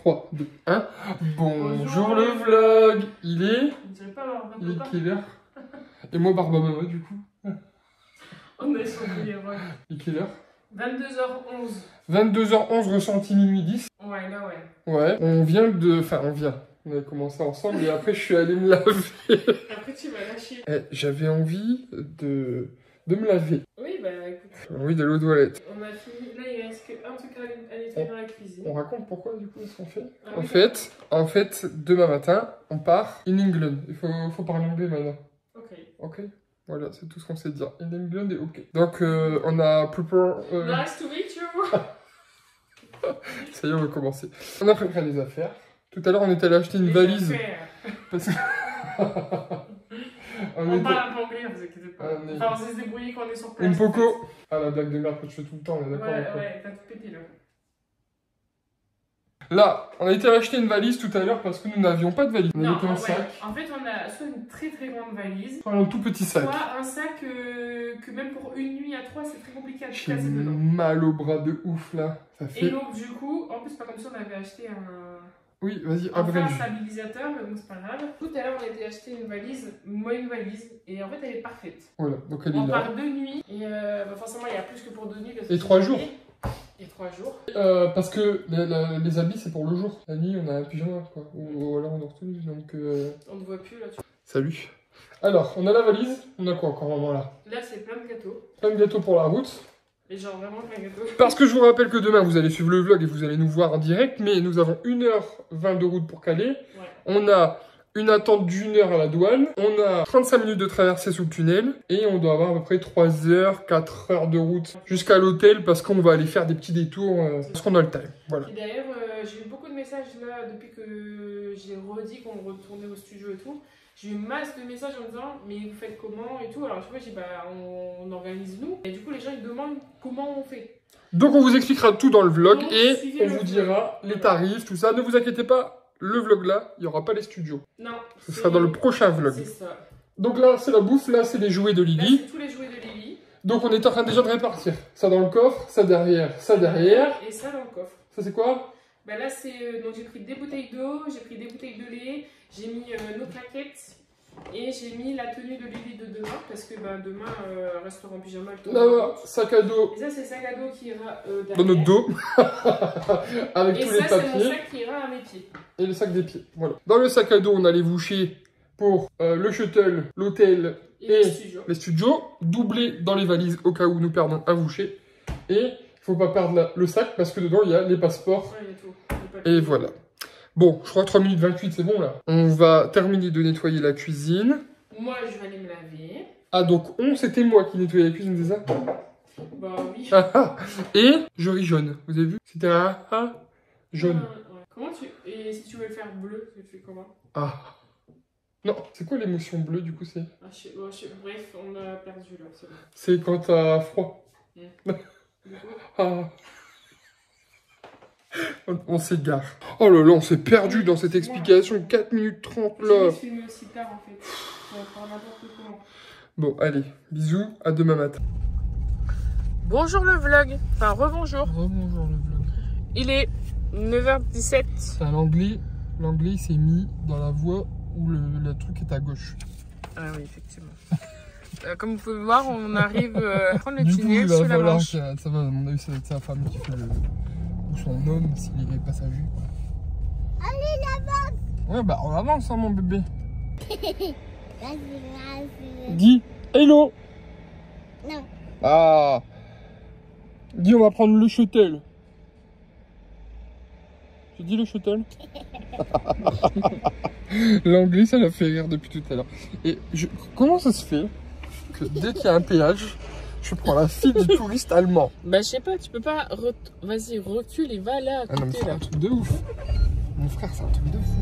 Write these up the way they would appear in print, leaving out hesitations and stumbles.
3, 2, 1. Bonjour le vlog. Il est quelle heure? Et moi Barba Mama du coup. On est sur le vlog. Il est quelle heure? 22h11. 22h11 ressenti minuit 10. Ouais, là ouais. Ouais, on vient de... Enfin, on vient. On a commencé ensemble et après je suis allé me laver. Après tu vas lâcher. J'avais envie de me laver. Oui, bah écoute. Oui, de l'eau de toilette. On a fini. Là, il reste qu'un truc à nettoyer dans la cuisine. On raconte pourquoi du coup ce qu'on fait. Ah, en fait, demain matin, on part in England. Il faut parler anglais maintenant. Ok. Ok. Voilà, c'est tout ce qu'on sait dire. In England et ok. Donc on a préparé... Nice to meet you. Ça y est, on va commencer. On a préparé des affaires. Tout à l'heure, on est allé acheter une valise. Parce que... on parle un peu anglais, ne vous inquiétez pas. Enfin, on sait se débrouiller quand on est sur place. Une poco. En fait. Ah, la blague de merde que je fais tout le temps, on est d'accord? Ouais, t'as tout pété là. Là, on a été acheter une valise tout à l'heure parce que nous n'avions pas de valise. On avait un sac. En fait, on a soit une très très grande valise, soit un tout petit sac. Soit un sac que même pour une nuit à 3, c'est très compliqué à J'ai casser dedans. mal au bras de ouf là. Ça fait... Et donc, du coup, en plus, pas comme ça, on avait acheté un. Oui, vas-y, un stabilisateur, mais bon, c'est pas grave. Tout à l'heure, on a été acheter une valise, et en fait, elle est parfaite. Voilà, donc elle est là. On part 2 nuits, et forcément, il y a plus que pour 2 nuits. Et 3 jours. Et 3 jours. Parce que les habits, c'est pour le jour. La nuit, on a un pyjama, quoi. Ou alors on dort tous, donc... On ne voit plus, là. Salut. Alors, on a la valise. On a quoi encore vraiment là? Là, c'est plein de gâteaux. Plein de gâteaux pour la route. Et genre vraiment plein de gâteaux. Parce que je vous rappelle que demain, vous allez suivre le vlog et vous allez nous voir en direct. Mais nous avons 1h20 de route pour Calais. Ouais. On a une attente d'1 heure à la douane. On a 35 minutes de traversée sous le tunnel. Et on doit avoir à peu près 3 heures, 4 heures de route jusqu'à l'hôtel. Parce qu'on va aller faire des petits détours. Parce qu'on a le time. Voilà. Et d'ailleurs, j'ai eu beaucoup de messages là depuis que j'ai redit qu'on retournait au studio et tout. J'ai eu masse de messages en disant mais vous faites comment et tout. Alors je sais pas, j'ai dit bah on organise nous. Et du coup les gens ils demandent comment on fait. Donc on vous expliquera tout dans le vlog. Donc, et on vous vlog. dira les tarifs, tout ça. Ne vous inquiétez pas, le vlog là, il n'y aura pas les studios. Non. Ce sera dans le prochain vlog. C'est ça. Donc là c'est la bouffe, là c'est les jouets de Lily. Là c'est tous les jouets de Lily. Donc on est en train déjà de répartir. Ça dans le coffre, ça derrière, ça derrière. Et ça dans le coffre. Ça c'est quoi? Bah là c'est donc j'ai pris des bouteilles d'eau, j'ai pris des bouteilles de lait, j'ai mis nos claquettes et j'ai mis la tenue de Lily de demain parce que bah, demain restaurant pyjama. Là, sac à dos. Et ça c'est le sac à dos qui ira derrière. Dans notre dos. Avec et tous ça, les papiers. Et ça c'est mon sac qui ira à mes pieds. Et le sac des pieds. Voilà. Dans le sac à dos on a les bouchées pour le shuttle, l'hôtel et les studios. Doublé dans les valises au cas où nous perdons un boucher. Et il faut pas perdre le sac parce que dedans il y a les passeports. Ouais, il y a tout. Et voilà. Bon, je crois 3 minutes 28 c'est bon là. On va terminer de nettoyer la cuisine. Moi je vais aller me laver. Ah donc c'était moi qui nettoyais la cuisine, c'est ça? Bah oui. Et je ris jaune, vous avez vu? C'était un jaune. Ouais. Comment tu... Et si tu veux le faire bleu, tu fais comment? Ah. Non, c'est quoi l'émotion bleue du coup c'est? Bref, on a perdu là, c'est bon. C'est quand t'as froid. Ah. On s'égare. Oh là là, on s'est perdu dans cette explication. 4 minutes 30 là. J'ai filmé aussi tard en fait. Ça va faire n'importe comment. Bon, allez, bisous, à demain matin. Bonjour le vlog. Enfin, rebonjour. Rebonjour le vlog. Il est 9h17. Enfin, l'anglais s'est mis dans la voie où le truc est à gauche. Ah oui, effectivement. Comme vous pouvez voir, on arrive à prendre le tunnel sous la Manche. Ça va, à mon avis, ça va être sa femme qui fait le... ou son homme s'il n'est pas sa vue. Allez, là-bas. Ouais, bah on avance, hein, mon bébé. Dis hello. Non. Ah. Dis on va prendre le shuttle. J'ai dit le shuttle. L'anglais ça l'a fait rire depuis tout à l'heure. Et comment ça se fait que dès qu'il y a un péage, je prends la file du touriste allemand? Bah je sais pas, tu peux pas... Vas-y, recule et va là à côté. Ah non mais c'est un truc de ouf. Mon frère c'est un truc de fou.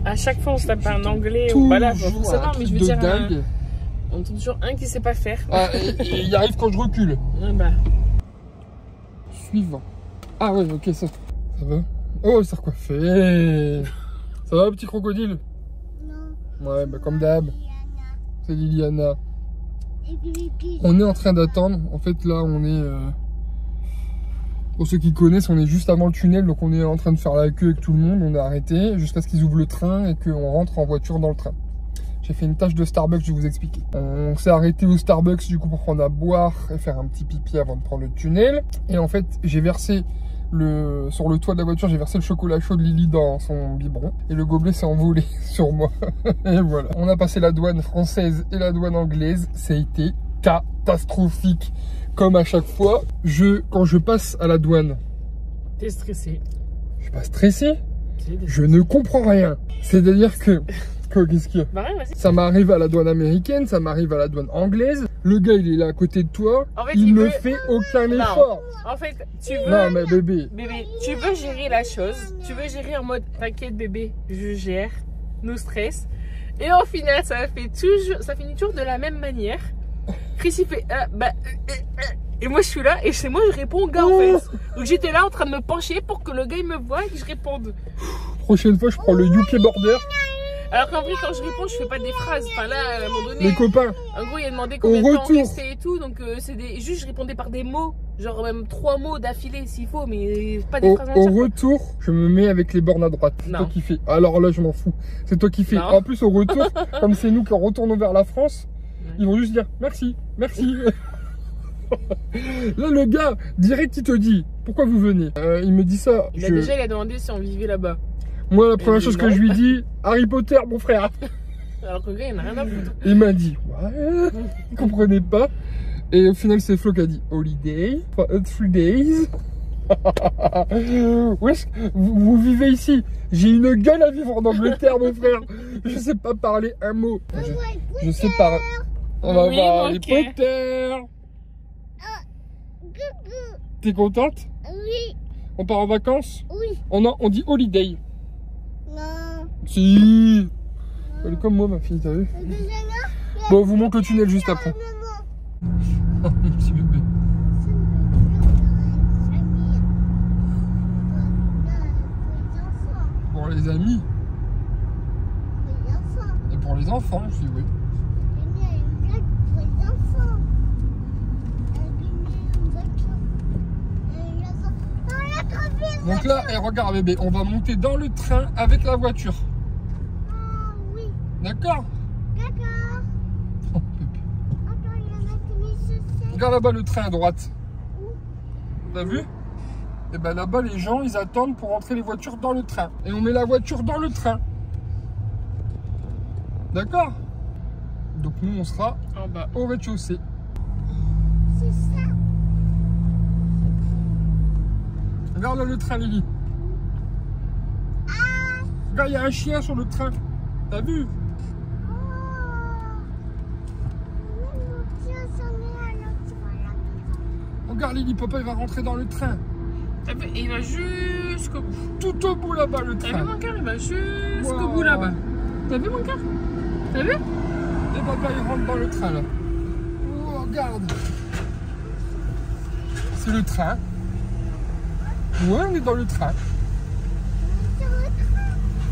À chaque fois on se tape un anglais ou voilà, faut savoir, mais je veux dire... Dingue. On trouve toujours un qui sait pas faire. Ah, et il arrive quand je recule. Ah bah. Suivant. Ah ouais, ok, ça va. Oh, il s'est recoiffé. Ça va, petit crocodile? Non. Ouais, bah comme d'hab. C'est Liliana. On est en train d'attendre. En fait, là, on est Pour ceux qui connaissent, on est juste avant le tunnel, donc on est en train de faire la queue avec tout le monde. On a arrêté jusqu'à ce qu'ils ouvrent le train et qu'on rentre en voiture dans le train. J'ai fait une tâche de Starbucks, je vais vous expliquer. On s'est arrêté au Starbucks du coup pour prendre à boire et faire un petit pipi avant de prendre le tunnel. Et en fait, j'ai versé sur le toit de la voiture, j'ai versé le chocolat chaud de Lily dans son biberon. Et le gobelet s'est envolé sur moi. Et voilà. On a passé la douane française et la douane anglaise. Ça a été catastrophique. Comme à chaque fois, quand je passe à la douane... T'es stressé. Je suis pas stressé. Je ne comprends rien. C'est-à-dire que... Qu'est-ce qu'il y a? Bah ouais, vas-y. Ça m'arrive à la douane américaine, ça m'arrive à la douane anglaise. Le gars, il est là à côté de toi. En fait, il ne fait aucun effort. En fait, tu veux... Non, mais bébé. Bébé, tu veux gérer la chose. Tu veux gérer en mode, t'inquiète bébé, je gère. No stress. Et au final, ça finit toujours de la même manière. Chris, il fait... Et moi, je suis là et c'est moi, je réponds au gars, en fait. Donc, j'étais là en train de me pencher pour que le gars, il me voie et que je réponde. Prochaine fois, je prends le UK Border. Alors qu'en vrai, quand je réponds, je fais pas des phrases. Enfin là, à un moment donné... Les copains. En gros, il a demandé combien de temps on restait et tout. Donc, juste, je répondais par des mots. Genre même 3 mots d'affilée s'il faut, mais pas des phrases entières. Au retour, je me mets avec les bornes à droite. C'est toi qui fais. Alors là, je m'en fous. C'est toi qui fais. Non. En plus, au retour, comme c'est nous qui retournons vers la France, ils vont juste dire merci, merci. Là, le gars, direct, il te dit pourquoi vous venez. Il me dit ça. Déjà, il a demandé si on vivait là-bas. Moi, la première chose que je lui dis, Harry Potter, mon frère. Alors que le gars, il n'a rien à foutre. Il m'a dit, ouais, il comprenait pas. Et au final, c'est Flo qui a dit holiday, 3 days. Wesh, vous vivez ici. J'ai une gueule à vivre en Angleterre, mon frère. Je sais pas parler un mot. Je sais pas. On va voir Harry Potter. T'es contente? Oui. On part en vacances? Oui. On dit holiday. Non. Si. Elle est comme moi, ma fille, t'as vu? Bon, on vous montre le tunnel juste après. Petit bébé. Pour les amis. Et pour les enfants, je dis oui. Donc là, regarde bébé, on va monter dans le train avec la voiture. Ah oui. D'accord? D'accord. Oh, bébé. Regarde là-bas le train à droite. T'as vu? Et ben là-bas, les gens, ils attendent pour rentrer les voitures dans le train. Et on met la voiture dans le train. D'accord? Donc nous, on sera en bas au rez-de-chaussée. C'est ça. Regarde là le train, Lily. Ah. Regarde, il y a un chien sur le train. T'as vu? Regarde Lily, papa il va rentrer dans le train. Et il va jusqu'au bout. Tout au bout là-bas le train. T'as vu mon cœur? Il va jusqu'au bout là-bas. T'as vu mon cœur? T'as vu? Et papa il rentre dans le train là. Oh, regarde. C'est le train. Ouais, on est dans le train.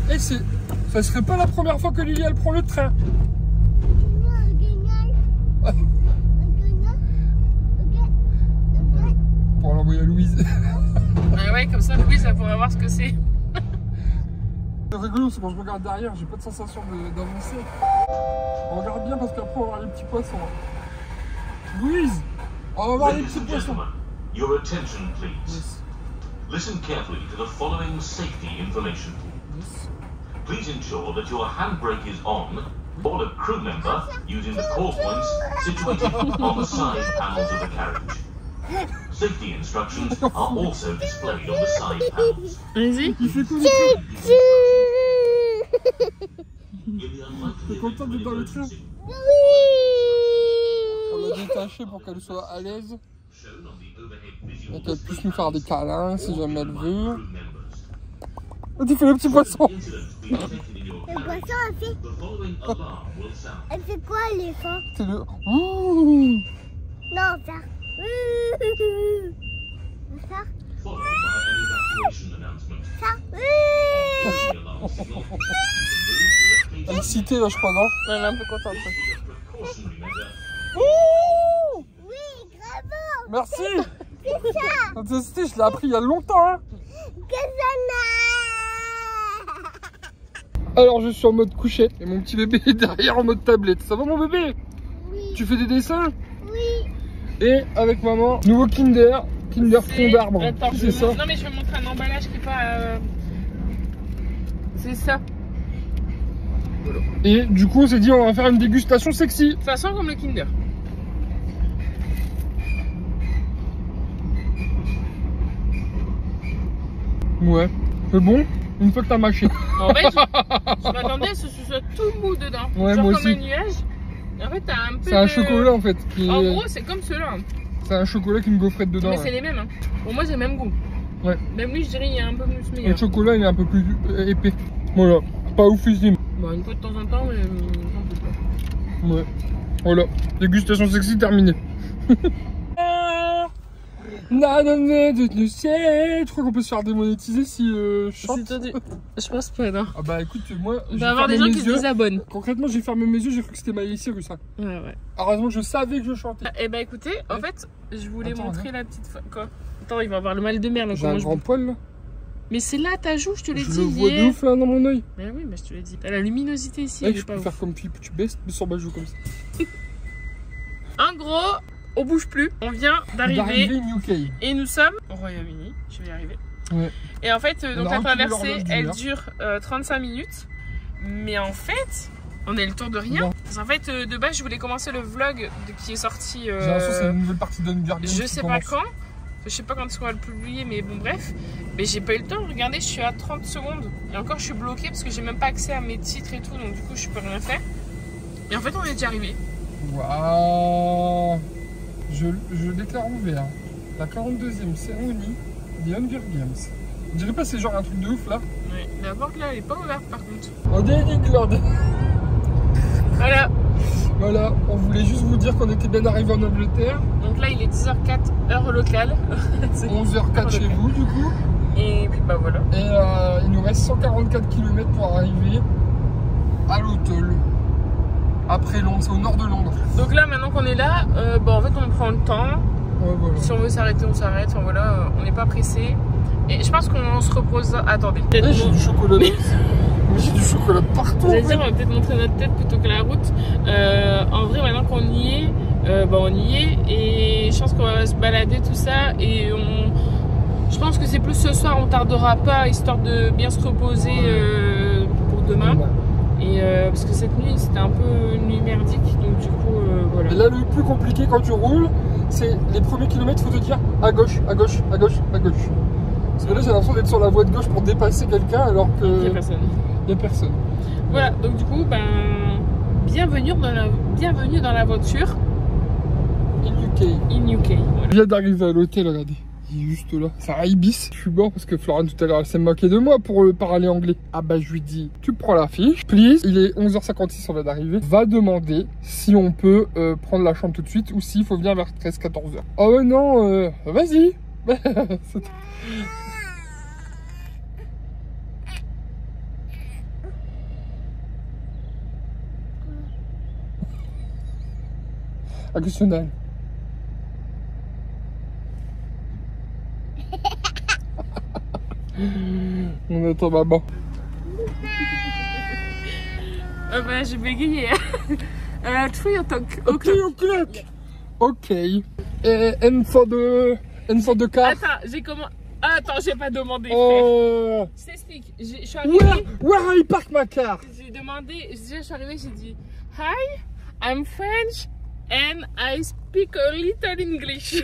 Et ça serait pas la première fois que Lily elle prend le train. Pour l'envoyer à Louise. Ah ouais, comme ça Louise elle pourrait voir ce que c'est. C'est rigolo, c'est quand je regarde derrière, j'ai pas de sensation d'avancer. On regarde bien parce qu'après on va voir les petits poissons. Louise, on va voir les petits poissons. Your attention please. Yes. Listen carefully to the following safety information. Yes. Please ensure that your handbrake is on, or a crew member using the call points situated on the side panels of the carriage. Safety instructions are also displayed on the side panels. Vas-y. Il fait quoi T'es content d'être dans le train? On l'a détaché pour qu'elle soit à l'aise. Et qu'elle puisse nous faire des câlins si jamais elle veut. Oh, tu fais le petit poisson. Le poisson, elle fait quoi, l'éléphant? C'est le... Ouh. Non, faire... Ça. Elle est excitée là, je crois, non? Elle est un peu contente. Ouh. Oui, bravo. Merci. C'était, je l'ai appris il y a longtemps. Hein. Alors je suis en mode couchette et mon petit bébé est derrière en mode tablette. Ça va mon bébé? Oui. Tu fais des dessins? Oui. Et avec maman, nouveau Kinder tronc d'arbre. C'est ça. Non mais je vais montrer un emballage qui est pas... C'est ça. Voilà. Et du coup on s'est dit on va faire une dégustation sexy. Ça sent comme le Kinder. Ouais. C'est bon une fois que t'as mâché. En fait, je m'attendais à ce que ce soit tout mou dedans. Ouais, genre moi comme aussi. un nuage. Et en fait, t'as un peu. C'est un chocolat en fait. En gros, c'est comme ceux-là. C'est un chocolat qui me gaufrette dedans. Mais c'est les mêmes. Hein. Pour moi, c'est le même goût. Ouais. Même lui, je dirais, il est un peu plus meilleur. Le chocolat il est un peu plus épais. Voilà. Pas oufissime. Bon, une fois de temps en temps, mais j'en peux pas. Ouais. Voilà. Dégustation sexy terminée. Je crois qu'on peut se faire démonétiser si je chante. Je pense pas, non. Ah bah écoute, moi, Il va y avoir des gens qui se désabonnent. Concrètement, j'ai fermé mes yeux, j'ai cru que c'était Miley Cyrus. Hein. Ouais. Heureusement que je savais que je chantais. Eh bah écoutez, en fait, je voulais Attends, montrer la petite... Quoi? Attends, il va avoir le mal de mer. Là, J'ai un grand poil là. Mais c'est là ta joue, je te l'ai dit Je le vois de ouf là dans mon oeil. Mais oui, mais je te l'ai dit. T'as la luminosité ici, Ouais, elle est je pas peux ouf. faire comme Philippe, tu baisses sur ma joue comme ça. En gros, on bouge plus. On vient d'arriver UK. et nous sommes au Royaume-Uni. Je vais y arriver. Ouais. Et en fait, donc la traversée, elle heure. dure 35 minutes. Mais en fait, on a le tour de rien. En fait, de base, je voulais commencer le vlog qui est sorti. J'ai l'impression que c'est une nouvelle partie d'Hunger Games. Je sais pas quand. Je sais pas quand est-ce qu'on va le publier, mais bon, bref. Mais j'ai pas eu le temps. Regardez, je suis à 30 secondes. Et encore, je suis bloquée parce que j'ai même pas accès à mes titres et tout. Donc, du coup, je peux rien faire. Et en fait, on est déjà arrivé. Waouh. Je déclare ouvert la 42e cérémonie des Hunger Games. On dirait pas c'est genre un truc de ouf là. Ouais, la porte là, elle est pas ouverte par contre. On est England. Voilà. Voilà, on voulait juste vous dire qu'on était bien arrivé en Angleterre. Donc là, il est 10h04, heure locale. 11h04 chez vous du coup. Et puis bah voilà. Et il nous reste 144 km pour arriver à l'hôtel. Après Londres, c'est au nord de Londres. Donc là, maintenant qu'on est là, en fait, on prend le temps. Ouais, voilà. Si on veut s'arrêter, on s'arrête. Enfin voilà, on n'est pas pressé. Et je pense qu'on se repose. Attendez. Ouais, j'ai du chocolat. J'ai du chocolat partout. J'allais dire, on va peut-être montrer notre tête plutôt que la route. En vrai, maintenant qu'on y est, on y est. Et je pense qu'on va se balader tout ça. Et je pense que c'est plus ce soir, on tardera pas, histoire de bien se reposer pour demain. Ouais. Et parce que cette nuit, c'était un peu une nuit merdique. Donc du coup, voilà. Et là, le plus compliqué quand tu roules, c'est les premiers kilomètres, il faut te dire à gauche, à gauche, à gauche, à gauche. Parce que là, j'ai l'impression d'être sur la voie de gauche pour dépasser quelqu'un alors que. Il n'y a personne. Il n'y a personne. Voilà, donc du coup, bienvenue dans l'aventure In UK. in UK. Voilà. Je viens d'arriver à l'hôtel, regardez. Il est juste là. C'est un Ibis. Je suis mort parce que Florent tout à l'heure elle s'est moquée de moi pour parler anglais. Ah bah je lui dis, tu prends la fiche, please. Il est 11h56, on vient d'arriver. Va demander si on peut prendre la chambre tout de suite ou s'il faut venir vers 13-14h. Oh ouais non, vas-y. Additionnel. On attend maman. J'ai bégayé. 3 o'clock. Ok. And for the car. Attends, j'ai pas demandé. Oh. Frère. Je t'explique. Je suis arrivée. Where I park my car? J'ai demandé. Je suis arrivée, j'ai dit Hi, I'm French and I speak a little English.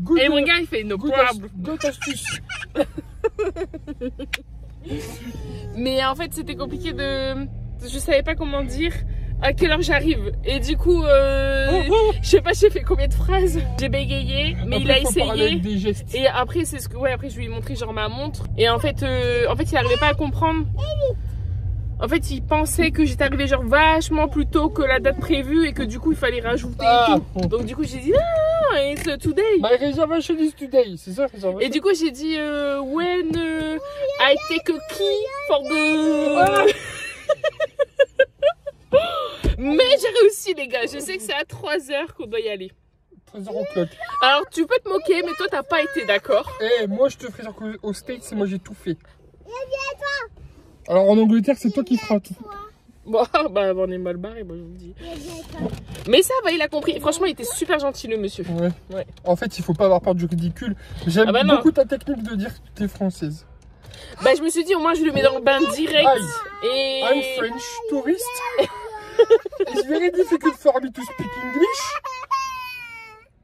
Good, Et mon gars il fait no problem. Good astuce. Mais en fait c'était compliqué je savais pas comment dire à quelle heure j'arrive. Et du coup je sais pas, j'ai fait combien de phrases. J'ai bégayé, mais après, il a faut parler avec essayé. des gestes. Et après c'est après je lui ai montré genre ma montre. Et en fait il arrivait pas à comprendre. En fait, il pensait que j'étais arrivée genre vachement plus tôt que la date prévue et que du coup il fallait rajouter et tout. Donc du coup j'ai dit non, it's today. My reservation is today, c'est ça? Et du coup j'ai dit when I take a key for the... Mais j'ai réussi les gars, je sais que c'est à 3h qu'on doit y aller. Trésor en cloque. Alors, tu peux te moquer, mais toi, t'as pas été d'accord. Eh, moi je te ferai au States, c'est moi j'ai tout fait. Alors en Angleterre, c'est toi qui feras tout. Bon, bah, on est mal barré, moi, je vous le dis. Mais ça va, il a compris. Franchement, il était super gentil, le monsieur. Ouais. Ouais. En fait, il faut pas avoir peur du ridicule. J'aime beaucoup ta technique de dire que tu es française. Bah, je me suis dit, au moins, je le mets dans le bain direct. Et... I'm French tourist. It's very difficult for me to speak English.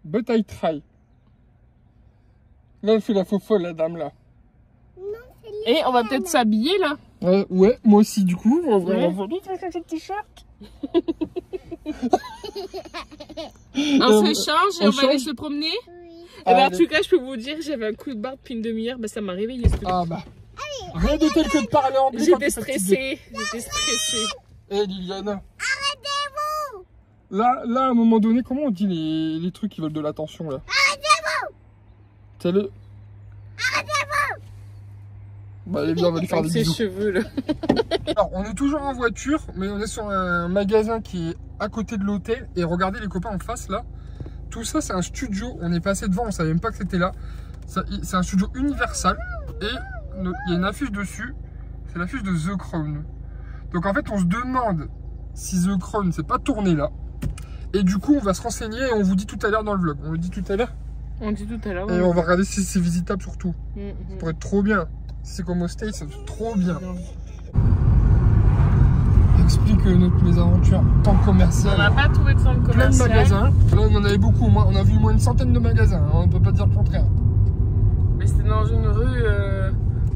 But I try. Là, elle fait la faux folle, la dame, là. Et on va peut-être s'habiller, là. Ouais, moi aussi, du coup. On va On se change et on va aller se promener. Et bah, en tout cas, je peux vous dire, j'avais un coup de barre depuis une demi-heure. Bah, ça m'a réveillée. Ah, bah. Rien de tel que de parler anglais. J'étais stressée. J'étais stressée. Eh, Liliana. Arrêtez-vous! Là, à un moment donné, comment on dit les trucs qui veulent de l'attention, là? Arrêtez-vous! C'est le... Arrêtez-vous! Bah, allez, bien, on va lui faire des bisous. Ses cheveux, là. Alors, on est toujours en voiture, mais on est sur un magasin qui est à côté de l'hôtel. Et regardez les copains en face, là. Tout ça, c'est un studio. On est passé devant, on savait même pas que c'était là. C'est un studio Universal. Et il y a une affiche dessus. C'est l'affiche de The Crown. Donc en fait, on se demande si The Crown s'est pas tourné là. Et du coup, on va se renseigner et on vous dit tout à l'heure dans le vlog. On le dit tout à l'heure? On dit tout à l'heure. Et on va regarder si c'est visitable surtout. Ça pourrait être trop bien. Si c'est comme au States, ça va être trop bien. Explique notre mésaventure en tant que commercial. On n'a pas trouvé de centre commercial. Plein de magasins. Là, on en avait beaucoup. On a vu moins une centaine de magasins. Hein. On ne peut pas dire le contraire. Mais c'était dans une rue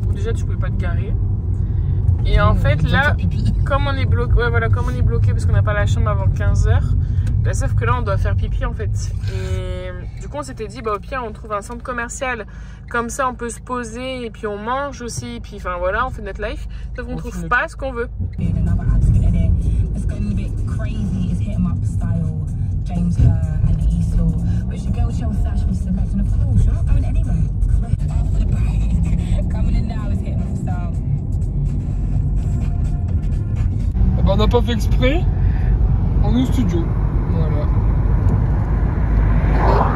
où déjà tu pouvais pas te garer. Et en fait là, comme on est bloqué, comme on est bloqué parce qu'on n'a pas la chambre avant 15 h, bah, sauf que là on doit faire pipi en fait. Et du coup on s'était dit bah au pire on trouve un centre commercial, comme ça on peut se poser et puis on mange aussi, et puis enfin voilà on fait notre life. Sauf qu'on trouve pas ce qu'on veut. On n'a pas fait exprès, on est au studio, voilà.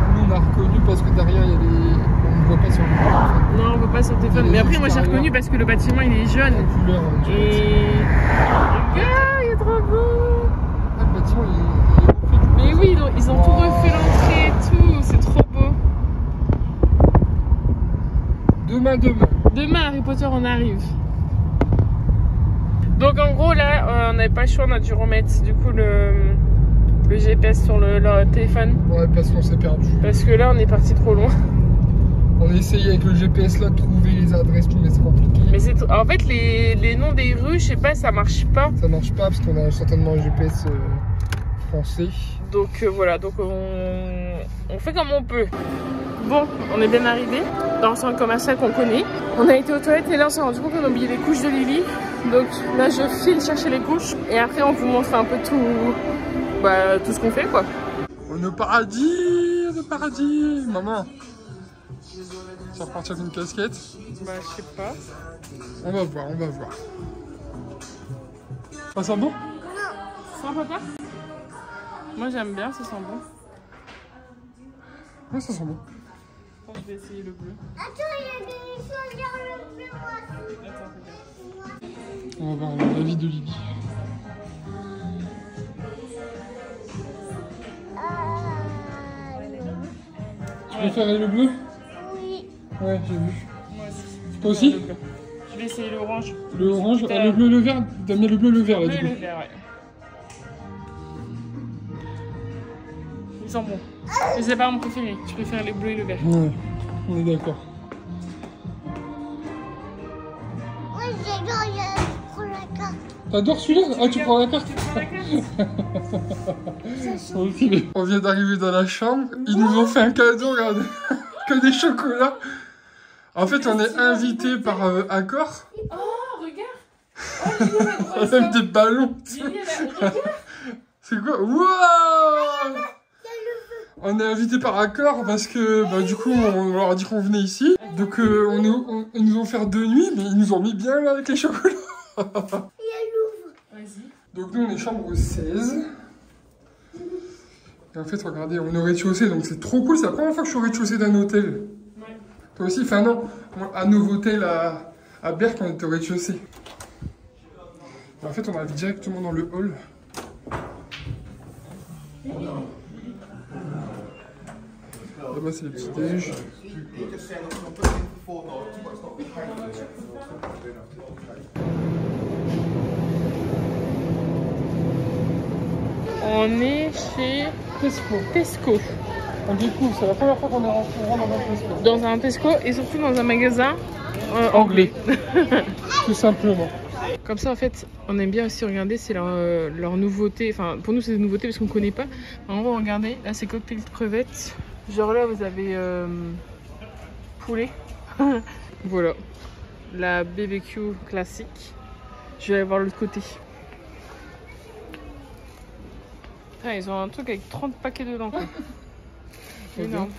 Et nous on a reconnu parce que derrière il y a des... on ne voit pas sur le téléphone. Non on ne voit pas sur le téléphone, mais après moi j'ai reconnu parce que le bâtiment il est jaune. La couleur, et... Regarde, il est trop beau. Ah, le bâtiment il est refait. Mais oui, ils ont tout refait l'entrée et tout, c'est trop beau. Demain Harry Potter on arrive. Donc en gros là, on n'avait pas le choix, on a dû remettre du coup le GPS sur le téléphone. Ouais, parce qu'on s'est perdu. Parce que là on est parti trop loin. On a essayé avec le GPS là de trouver les adresses, tout, mais c'est compliqué. Mais c'est en fait les noms des rues, je sais pas, ça marche pas. Ça marche pas parce qu'on a certainement un GPS français. Donc voilà, donc on fait comme on peut. Bon, on est bien arrivé dans le centre commercial qu'on connaît. On a été aux toilettes et là on s'est rendu compte qu'on a oublié les couches de Lily. Donc là je file chercher les couches et après on vous montre un peu tout ce qu'on fait quoi. On est au paradis, maman. Tu vas repartir avec une casquette? Bah je sais pas. On va voir. Ça sent bon? Ça sent papa? Moi j'aime bien, ça sent bon. Ouais, ça sent bon. Je vais essayer le bleu. Attends, il y a des choses dans le bleu aussi. Attends, regarde. On va voir l'avis de Lily. Tu préfères le bleu? Oui. Ouais, j'ai vu. Moi aussi. Toi aussi? Je vais essayer l'orange. Le orange, le bleu, le vert. T'as mis le bleu, le vert là, Le du coup. bleu et le vert, ouais. Ils sont bons. Mais c'est pas mon préféré. Je préfère les bleus et le vert. Ouais, on est d'accord. Moi, je prends la carte. T'adores celui-là? Ah, tu prends la carte? On vient d'arriver dans la chambre. Ils nous ont fait un cadeau, regarde. Que des chocolats. En fait, on est invité par Accor. Oh, regarde. Oh, On a même des ballons. C'est quoi? Wow! On est invité par Accor parce que du coup on leur a dit qu'on venait ici. Donc ils nous ont fait 2 nuits, mais ils nous ont mis bien là avec les chocolats. Il y a Louvre. Vas-y. Donc nous on est chambre 16. Et en fait, regardez, on est au rez-de-chaussée, donc c'est trop cool. C'est la première fois que je suis au rez-de-chaussée d'un hôtel. Ouais. Toi aussi, enfin non, à Novotel à Berck, on était au rez-de-chaussée. En fait, on arrive directement dans le hall. Là-bas, c'est les petits déj. On est chez Tesco. On découvre, c'est la première fois qu'on est rentré dans un Tesco. Dans un Tesco et surtout dans un magasin anglais. Tout simplement. Comme ça, en fait, on aime bien aussi regarder, c'est leur nouveauté. Enfin, pour nous, c'est des nouveautés parce qu'on connaît pas. On va regarder. Là, c'est cocktail de crevettes. Genre là, vous avez poulet. Voilà. La BBQ classique. Je vais aller voir l'autre côté. Ah, ils ont un truc avec 30 paquets dedans, quoi. Énorme.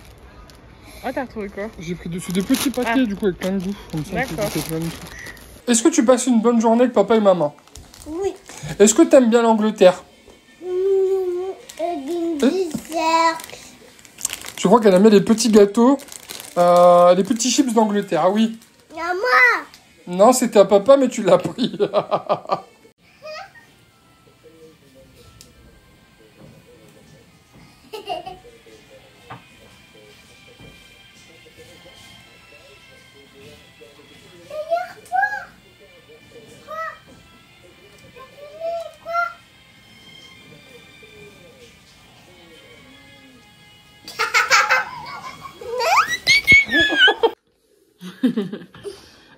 Ah, t'as retrouvé quoi? J'ai pris dessus des petits paquets, du coup, avec plein de goût. Comme ça, d'accord. Plein de trucs. Est-ce que tu passes une bonne journée avec papa et maman? Oui. Est-ce que tu aimes bien l'Angleterre? Je crois qu'elle aimait les petits gâteaux, les petits chips d'Angleterre. Ah oui. Maman. Non, c'était à papa, mais tu l'as pris.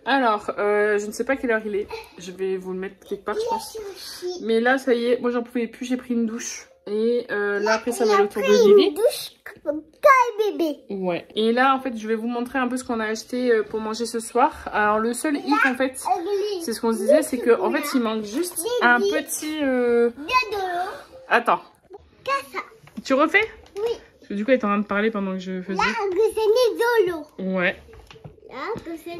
Alors, je ne sais pas quelle heure il est. Je vais vous le mettre quelque part, je pense. Mais là, ça y est, moi j'en pouvais plus, j'ai pris une douche. Et là, après, ça va aller autour de Lily. Une douche comme bébé. Ouais. Et là, en fait, je vais vous montrer un peu ce qu'on a acheté pour manger ce soir. Alors, le seul hic, en fait, c'est ce qu'on se disait, c'est qu'en fait, il manque juste un petit... Attends. Tu refais? Oui. Parce que du coup, elle est en train de parler pendant que je faisais. Là, que c'est Zolo. Ouais. Là, que c'est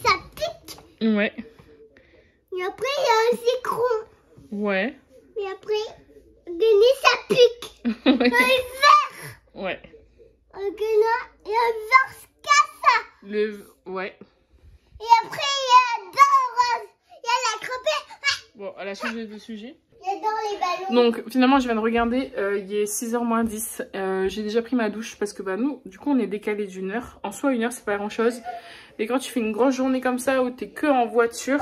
ça pique. Ouais. Et après, il y a un citron. Ouais. Et après, ça pique. Ouais. Un verre. Ouais. Et un verre casse. Ouais. Et après, il y a deux roses. Il y a la crêpée. Bon, elle a changé de sujet. J'adore les ballons. Donc finalement je viens de regarder, il est 6h moins 10, j'ai déjà pris ma douche parce que bah nous du coup on est décalé d'une heure. En soi une heure c'est pas grand chose, et quand tu fais une grosse journée comme ça où t'es que en voiture,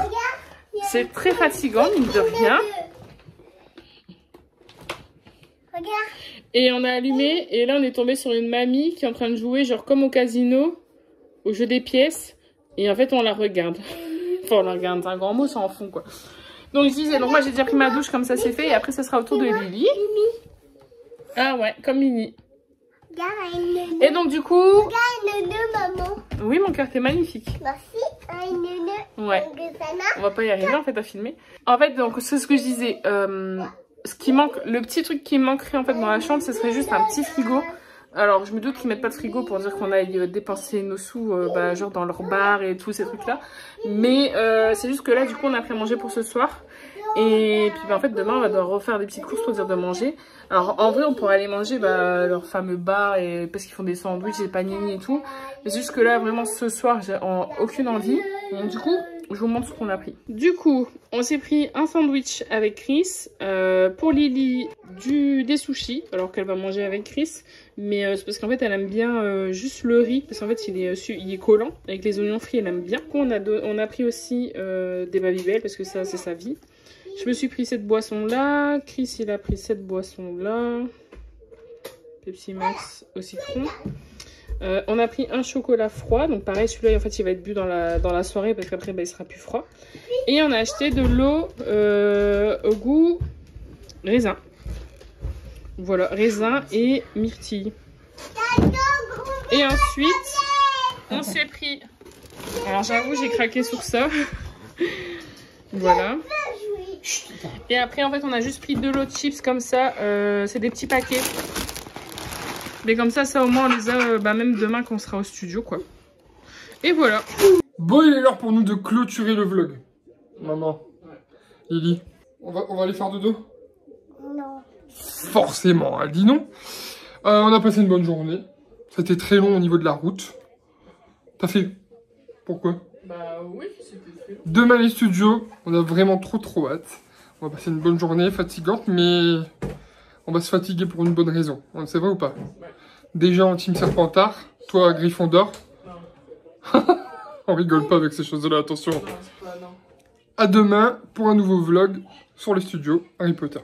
c'est très fatigant mine de rien. Regarde. Et on a allumé et là on est tombé sur une mamie qui est en train de jouer genre comme au casino, au jeu des pièces, et en fait on la regarde. Enfin on la regarde, c'est un grand mot, ça en fond quoi. Donc je disais, donc moi j'ai déjà pris ma douche comme ça c'est fait, et après ça sera au tour de Lily. Ah ouais, comme Mini. Et donc du coup... Regarde le maman. Oui mon cœur, t'es magnifique. Merci, un nœud. Ouais. On va pas y arriver en fait à filmer. En fait donc c'est ce que je disais, ce qui manque, le petit truc qui manquerait en fait dans la chambre, ce serait juste un petit frigo. Alors je me doute qu'ils mettent pas de frigo pour dire qu'on aille dépenser nos sous genre dans leur bar et tous ces trucs là. Mais c'est juste que là du coup on a pris à manger pour ce soir. Et puis en fait demain on va devoir refaire des petites courses pour dire de manger. Alors en vrai on pourrait aller manger leur fameux bar, et parce qu'ils font des sandwichs, des panini et tout. Mais c'est juste que là vraiment ce soir j'ai aucune envie. Donc du coup je vous montre ce qu'on a pris. Du coup on s'est pris un sandwich avec Chris. Pour Lily des sushis, alors qu'elle va manger avec Chris. Mais c'est parce qu'en fait elle aime bien juste le riz, parce qu'en fait il est collant. Avec les oignons frits elle aime bien. Du coup on a pris aussi des Babybel parce que ça c'est sa vie. Je me suis pris cette boisson là. Chris il a pris cette boisson là. Pepsi Max au citron. On a pris un chocolat froid. Donc pareil celui-là en fait il va être bu dans la soirée, parce qu'après il sera plus froid. Et on a acheté de l'eau au goût raisin. Voilà, raisin et myrtille. Et ensuite on s'est pris... Alors j'avoue j'ai craqué sur ça. Voilà. Et après en fait on a juste pris de l'eau de chips comme ça, c'est des petits paquets. Mais comme ça au moins on les a même demain quand on sera au studio quoi. Et voilà. Bon, il est l'heure pour nous de clôturer le vlog. Maman. Lily, on va aller faire dodo? Non. Forcément, elle dit non. On a passé une bonne journée. C'était très long au niveau de la route. T'as fait... Pourquoi? Bah oui, c'était très long. Demain les studios, on a vraiment trop hâte. On va passer une bonne journée, fatigante, mais on va se fatiguer pour une bonne raison. C'est vrai ou pas? Ouais. Déjà en team Serpentard, toi Gryffondor. Non. On rigole pas avec ces choses-là, attention. Non, c'est pas, non. À demain pour un nouveau vlog sur les studios Harry Potter.